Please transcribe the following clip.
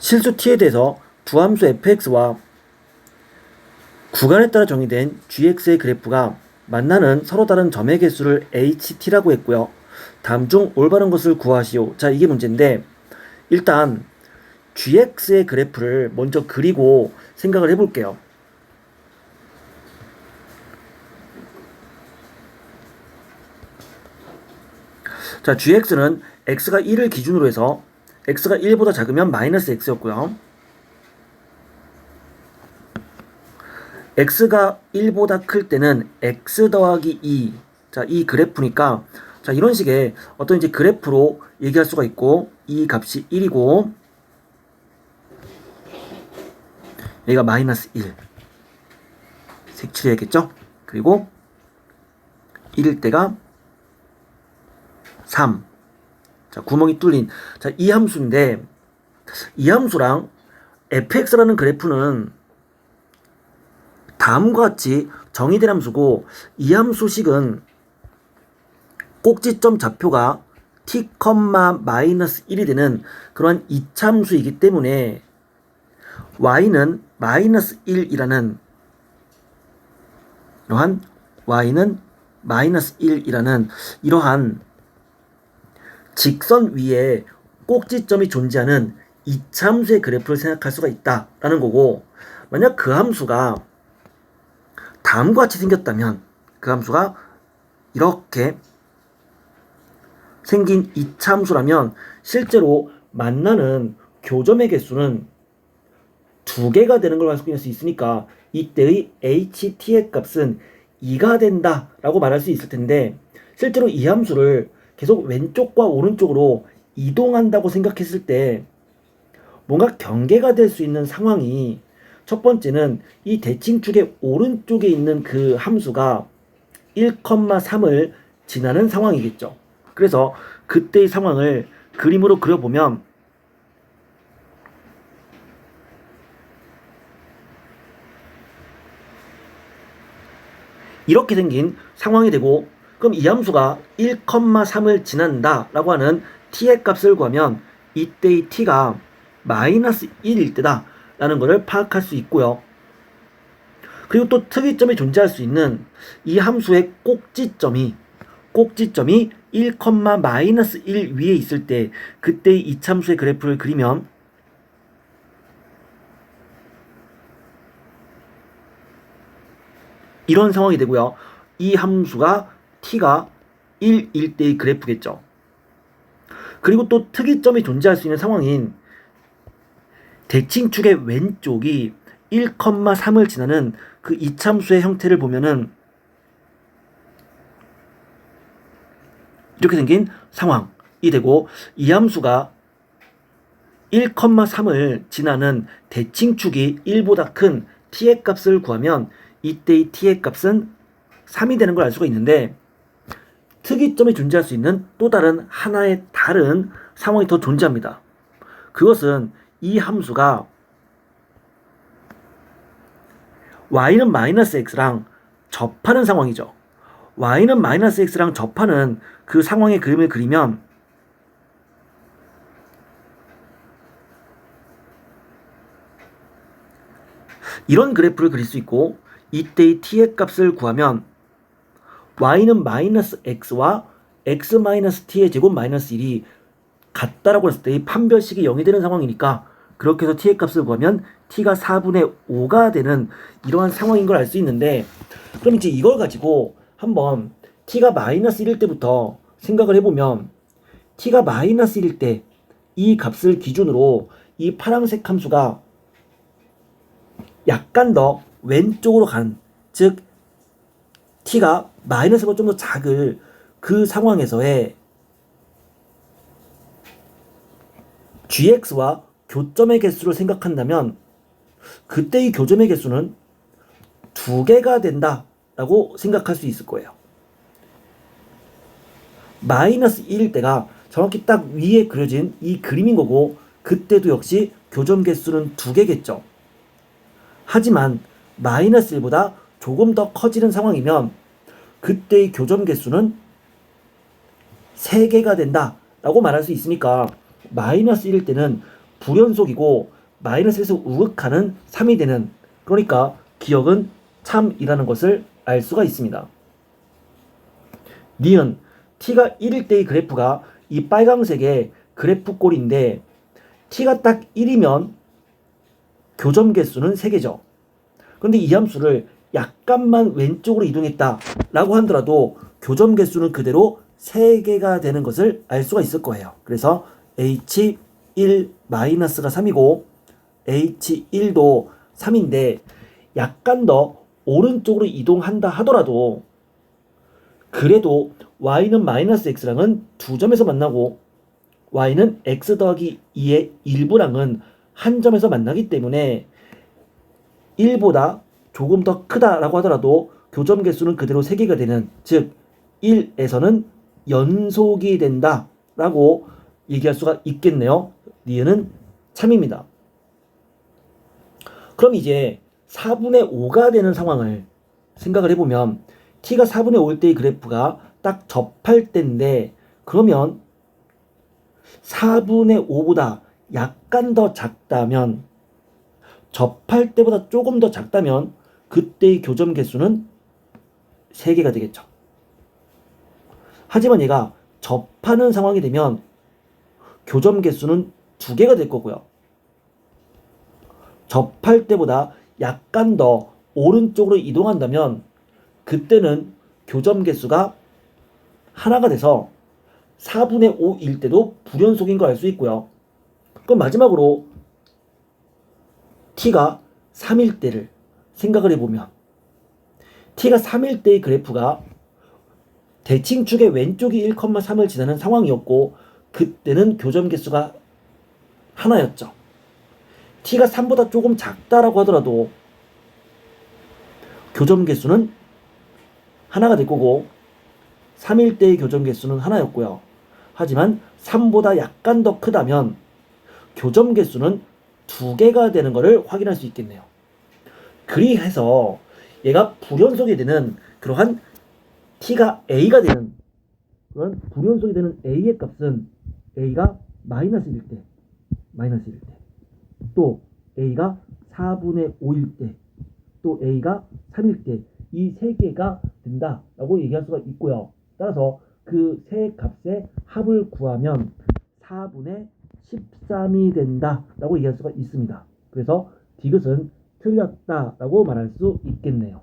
실수 t에 대해서 두 함수 fx와 구간에 따라 정의된 gx의 그래프가 만나는 서로 다른 점의 개수를 ht라고 했고요. 다음 중 올바른 것을 구하시오. 자, 이게 문제인데 일단 gx의 그래프를 먼저 그리고 생각을 해볼게요. 자, gx는 x가 1을 기준으로 해서 x가 1보다 작으면 마이너스 x였고요. x가 1보다 클 때는 x 더하기 2. 자, 이 그래프니까 자, 이런 식의 어떤 이제 그래프로 얘기할 수가 있고 이 값이 1이고 얘가 마이너스 1. 색칠해야겠죠? 그리고 1일 때가 3. 자, 구멍이 뚫린. 자, 이 함수인데 이 함수랑 fx라는 그래프는 다음과 같이 정의된 함수고 이 함수식은 꼭지점 좌표가 t, 마이너스 1이 되는 그러한 이차함수이기 때문에 y는 마이너스 1이라는 이러한 y는 마이너스 1이라는 이러한 직선 위에 꼭지점이 존재하는 이차함수의 그래프를 생각할 수가 있다라는 거고, 만약 그 함수가 다음과 같이 생겼다면 그 함수가 이렇게 생긴 이차함수라면 실제로 만나는 교점의 개수는 2개가 되는 걸 알 수 있으니까 이때의 ht의 값은 2가 된다라고 말할 수 있을 텐데, 실제로 이 함수를 계속 왼쪽과 오른쪽으로 이동한다고 생각했을 때 뭔가 경계가 될 수 있는 상황이, 첫 번째는 이 대칭축의 오른쪽에 있는 그 함수가 1,3을 지나는 상황이겠죠. 그래서 그때의 상황을 그림으로 그려보면 이렇게 생긴 상황이 되고, 그럼 이 함수가 1,3을 지난다 라고 하는 t의 값을 구하면 이때의 t가 마이너스 1일 때다 라는 것을 파악할 수 있고요. 그리고 또 특이점이 존재할 수 있는 이 함수의 꼭지점이 1, 마이너스 1 위에 있을 때 그때의 이차함수의 그래프를 그리면 이런 상황이 되고요. 이 함수가 t가 1일 때의 그래프겠죠. 그리고 또 특이점이 존재할 수 있는 상황인 대칭축의 왼쪽이 1,3을 지나는 그 이차함수의 형태를 보면은 이렇게 생긴 상황이 되고, 이 함수가 1,3을 지나는 대칭축이 1보다 큰 t의 값을 구하면 이때의 t의 값은 3이 되는 걸 알 수가 있는데, 특이점이 존재할 수 있는 또 다른 하나의 다른 상황이 더 존재합니다. 그것은 이 함수가 y는 마이너스 x랑 접하는 상황이죠. y는 마이너스 x랑 접하는 그 상황의 그림을 그리면 이런 그래프를 그릴 수 있고, 이때의 t의 값을 구하면 y는 마이너스 x와 x 마이너스 t의 제곱 마이너스 1이 같다라고 했을 때 이 판별식이 0이 되는 상황이니까 그렇게 해서 t의 값을 구하면 t가 4분의 5가 되는 이러한 상황인 걸 알 수 있는데, 그럼 이제 이걸 가지고 한번 t가 마이너스 1일 때부터 생각을 해보면 t가 마이너스 1일 때 이 값을 기준으로 이 파란색 함수가 약간 더 왼쪽으로 간, 즉 t가 마이너스보다 좀 더 작을 그 상황에서의 gx와 교점의 개수를 생각한다면 그때의 교점의 개수는 2개가 된다라고 생각할 수 있을 거예요. 마이너스 1일 때가 정확히 딱 위에 그려진 이 그림인 거고, 그때도 역시 교점 개수는 2개겠죠. 하지만 마이너스 1보다 조금 더 커지는 상황이면 그때의 교점 개수는 3개가 된다라고 말할 수 있으니까 마이너스 1일 때는 불연속이고 마이너스 1에서 우극하는 3이 되는, 그러니까 기억은 참이라는 것을 알 수가 있습니다. 니은 t가 1일 때의 그래프가 이 빨강색의 그래프 꼴인데 t가 딱 1이면 교점 개수는 3개죠. 그런데 이 함수를 약간만 왼쪽으로 이동했다 라고 하더라도 교점 개수는 그대로 3개가 되는 것을 알 수가 있을 거예요. 그래서 h1-가 3이고 h1도 3인데 약간 더 오른쪽으로 이동한다 하더라도 그래도 y는 마이너스 x랑은 2점에서 만나고 y는 x 더하기 2의 일부랑은 한 점에서 만나기 때문에 1보다 조금 더 크다라고 하더라도 교점 개수는 그대로 3개가 되는, 즉 1에서는 연속이 된다라고 얘기할 수가 있겠네요. 니은은 참입니다. 그럼 이제 4분의 5가 되는 상황을 생각을 해보면 t가 4분의 5일 때의 그래프가 딱 접할 때인데, 그러면 4분의 5보다 약간 더 작다면, 접할 때보다 조금 더 작다면 그때의 교점 개수는 3개가 되겠죠. 하지만 얘가 접하는 상황이 되면 교점 개수는 2개가 될 거고요. 접할 때보다 약간 더 오른쪽으로 이동한다면 그때는 교점 개수가 하나가 돼서 4분의 5일 때도 불연속인 걸 알 수 있고요. 그럼 마지막으로 t가 3일 때를 생각을 해보면 t가 3일 때의 그래프가 대칭축의 왼쪽이 1,3을 지나는 상황이었고 그때는 교점 개수가 하나였죠. t가 3보다 조금 작다라고 하더라도 교점 개수는 하나가 될 거고 3일 때의 교점 개수는 하나였고요. 하지만 3보다 약간 더 크다면 교점 개수는 2개가 되는 것을 확인할 수 있겠네요. 그리해서 얘가 불연속이 되는 그러한 t가 a가 되는 그런 불연속이 되는 a의 값은 a가 마이너스 1일 때, 또 a가 4분의 5일 때, 또 a가 3일 때, 이 3개가 된다라고 얘기할 수가 있고요. 따라서 그 세 값의 합을 구하면 4분의 13이 된다라고 얘기할 수가 있습니다. 그래서 디귿은 틀렸다라고 말할 수 있겠네요.